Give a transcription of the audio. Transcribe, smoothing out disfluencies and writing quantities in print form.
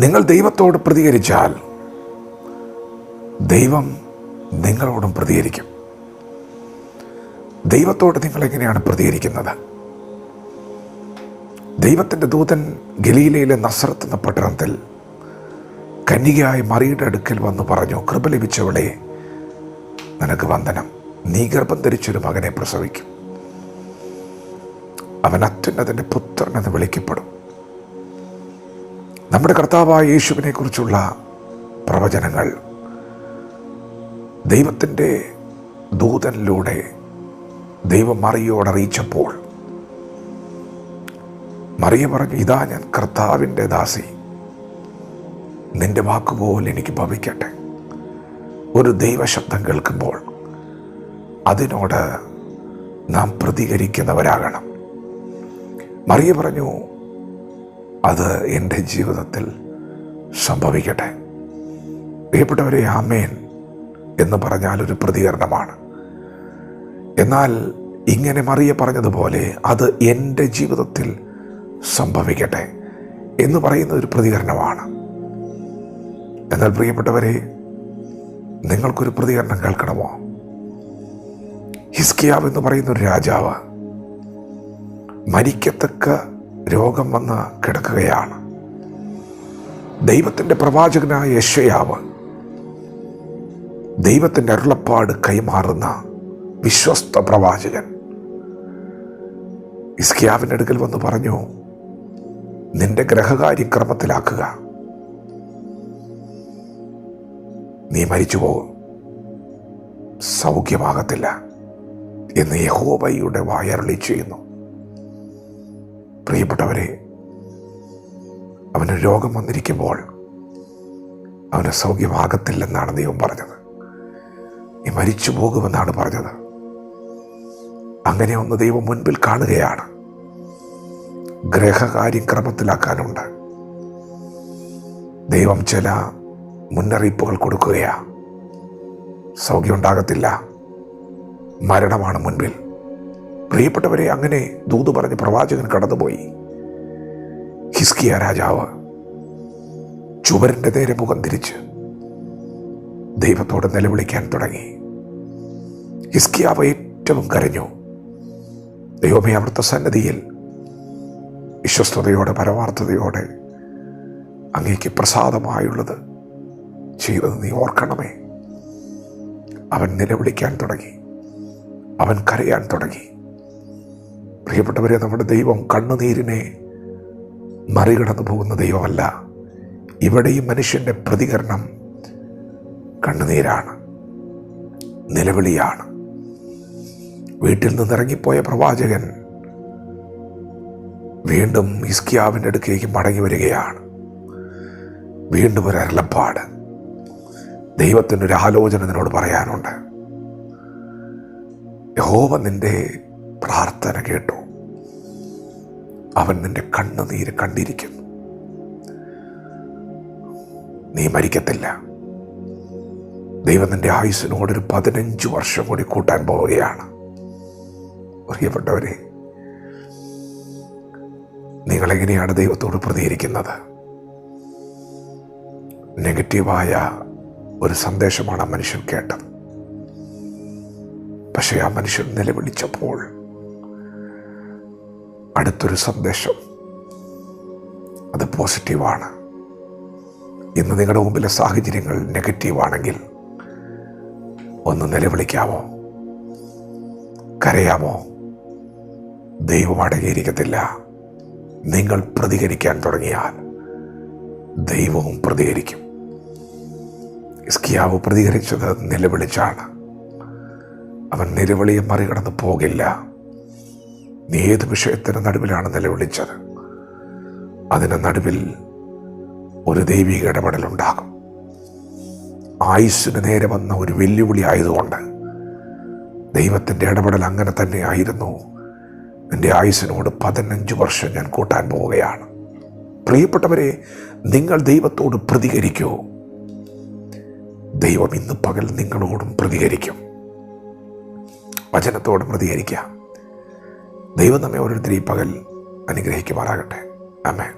നിങ്ങൾ ദൈവത്തോട് പ്രതികരിച്ചാൽ ദൈവം നിങ്ങളോടും പ്രതികരിക്കും. ദൈവത്തോട് നിങ്ങൾ എങ്ങനെയാണ് പ്രതികരിക്കുന്നത്? ദൈവത്തിൻ്റെ ദൂതൻ ഗലീലയിലെ നസറത്ത് എന്ന പട്ടണത്തിൽ കന്യകയായ മറിയുടെ അടുക്കൽ വന്ന് പറഞ്ഞു, കൃപ ലഭിച്ചവളെ, നിനക്ക് വന്ദനം. നീ ഗർഭം ധരിച്ചൊരു മകനെ പ്രസവിക്കും. അവൻ അത്യുന്നതൻ്റെ പുത്രൻ എന്ന് വിളിക്കപ്പെടും. നമ്മുടെ കർത്താവായ യേശുവിനെ കുറിച്ചുള്ള പ്രവചനങ്ങൾ ദൈവത്തിൻ്റെ ദൂതനിലൂടെ ദൈവം മറിയോട് അറിയിച്ചപ്പോൾ മറിയ പറഞ്ഞു, ഇതാ ഞാൻ കർത്താവിൻ്റെ ദാസി, നിന്റെ വാക്കുപോലെ എനിക്ക് ഭവിക്കട്ടെ. ഒരു ദൈവശബ്ദം കേൾക്കുമ്പോൾ അതിനോട് നാം പ്രതികരിക്കുന്നവരാകണം. മറിയ പറഞ്ഞു, അത് എൻ്റെ ജീവിതത്തിൽ സംഭവിക്കട്ടെ. പ്രിയപ്പെട്ടവരെ, ആമേൻ എന്ന് പറഞ്ഞാൽ ഒരു പ്രതികരണമാണ്. എന്നാൽ ഇങ്ങനെ മറിയ പറഞ്ഞതുപോലെ അത് എൻ്റെ ജീവിതത്തിൽ സംഭവിക്കട്ടെ എന്ന് പറയുന്ന ഒരു പ്രതികരണമാണ്. എന്നാൽ പ്രിയപ്പെട്ടവരെ, നിങ്ങൾക്കൊരു പ്രതികരണം കേൾക്കണമോ? ഹിസ്കിയാവ് എന്ന് പറയുന്ന ഒരു രാജാവ് മരിക്കത്തക്ക രോഗം വന്ന് കിടക്കുകയാണ്. ദൈവത്തിൻ്റെ പ്രവാചകനായ യെശയ്യാവ് ദൈവത്തിൻ്റെ അരുളപ്പാട് കൈമാറുന്ന വിശ്വസ്ത പ്രവാചകൻ ഹിസ്കിയാവിൻ്റെ അടുക്കൽ വന്ന് പറഞ്ഞു, നിന്റെ ഗ്രഹകാര്യം ക്രമത്തിലാക്കുക, നീ മരിച്ചു പോകും, സൗഖ്യമാകത്തില്ല എന്ന് യഹോവയുടെ വായരുളി ചെയ്യുന്നു. പ്രിയപ്പെട്ടവരെ, അവന് രോഗം വന്നിരിക്കുമ്പോൾ അവന് സൗഖ്യമാകത്തില്ലെന്നാണ് ദൈവം പറഞ്ഞത്. നീ മരിച്ചു പോകുമെന്നാണ് പറഞ്ഞത്. അങ്ങനെ ഒന്ന് ദൈവം മുൻപിൽ കാണുകയാണ്. ഗ്രഹകാര്യം ക്രമത്തിലാക്കാനുണ്ട്. ദൈവം ചില മുന്നറിയിപ്പുകൾ കൊടുക്കുകയാണ്. സൗഖ്യം ഉണ്ടാകത്തില്ല, മരണമാണ് മുൻപിൽ. പ്രിയപ്പെട്ടവരെ, അങ്ങനെ ദൂത് പറഞ്ഞ് പ്രവാചകൻ കടന്നുപോയി. ഹിസ്കിയ രാജാവ് ചുവരിൻ്റെ നേരെ മുഖം തിരിച്ച് ദൈവത്തോട് നിലവിളിക്കാൻ തുടങ്ങി. ഹിസ്കിയാവ് ഏറ്റവും കരഞ്ഞു. ദൈവമേ, അവിടുത്തെ സന്നിധിയിൽ വിശ്വസ്തയോടെ പരമാർത്ഥതയോടെ അങ്ങേക്ക് പ്രസാദമായുള്ളത് ചെയ്തത് നീ ഓർക്കണമേ. അവൻ നിലവിളിക്കാൻ തുടങ്ങി, അവൻ കരയാൻ തുടങ്ങി. പ്രിയപ്പെട്ടവരെ, നമ്മുടെ ദൈവം കണ്ണുനീരിനെ മറികടന്നു പോകുന്ന ദൈവമല്ല. ഇവിടെയും മനുഷ്യൻ്റെ പ്രതികരണം കണ്ണുനീരാണ്, നിലവിളിയാണ്. വീട്ടിൽ നിന്നിറങ്ങിപ്പോയ പ്രവാചകൻ വീണ്ടും ഹിസ്കിയാവിൻ്റെ അടുക്കേക്ക് മടങ്ങി വരികയാണ്. വീണ്ടും ഒരു അരുളപ്പാട്, ദൈവത്തിനൊരു ആലോചന നിന്നോട് പറയാനുണ്ട്. യഹോവ നിന്റെ പ്രാർത്ഥന കേട്ടു, അവൻ നിന്റെ കണ്ണുനീര് കണ്ടിരിക്കുന്നു. നീ മരിക്കത്തില്ല. ദൈവം നിന്റെ ആയുസ്സിനോടൊരു 15 വർഷം കൂടി കൂട്ടാൻ പോവുകയാണ്. പ്രിയപ്പെട്ടവരെ, നിങ്ങളെങ്ങനെയാണ് ദൈവത്തോട് പ്രതികരിക്കുന്നത്? നെഗറ്റീവായ ഒരു സന്ദേശമാണ് ആ മനുഷ്യൻ കേട്ടത്. പക്ഷേ ആ മനുഷ്യൻ നിലവിളിച്ചപ്പോൾ അടുത്തൊരു സന്ദേശം, അത് പോസിറ്റീവാണ്. ഇന്ന് നിങ്ങളുടെ മുമ്പിലെ സാഹചര്യങ്ങൾ നെഗറ്റീവാണെങ്കിൽ ഒന്ന് നിലവിളിക്കാമോ? കരയാമോ? ദൈവം അടങ്ങിയിരിക്കത്തില്ല. നിങ്ങൾ പ്രതികരിക്കാൻ തുടങ്ങിയാൽ ദൈവവും പ്രതികരിക്കും. ഹിസ്കിയാവ് പ്രതികരിച്ചത് നിലവിളിച്ചാണ്. അവൻ നിലവിളിയെ മറികടന്ന് പോകില്ല. നീ ഏത് വിഷയത്തിന് നടുവിലാണ് നിലവിളിച്ചത്, അതിന് നടുവിൽ ഒരു ദൈവിക ഇടപെടലുണ്ടാകും. ആയുസ്സിന് നേരെ വന്ന ഒരു വെല്ലുവിളി ആയതുകൊണ്ട് ദൈവത്തിൻ്റെ ഇടപെടൽ അങ്ങനെ തന്നെ ആയിരുന്നു. നിന്റെ ആയുസ്സിനോട് 15 വർഷം ഞാൻ കൂട്ടാൻ പോവുകയാണ്. പ്രിയപ്പെട്ടവരെ, നിങ്ങൾ ദൈവത്തോട് പ്രതികരിക്കൂ. ദൈവം ഇന്ന് പകൽ നിങ്ങളോടും പ്രതികരിക്കും. വചനത്തോട് പ്രതികരിക്കാം. ദൈവം നമ്മെ ഓരോരുത്തരെയും പകൽ അനുഗ്രഹിക്കുമാറാകട്ടെ. ആമേൻ.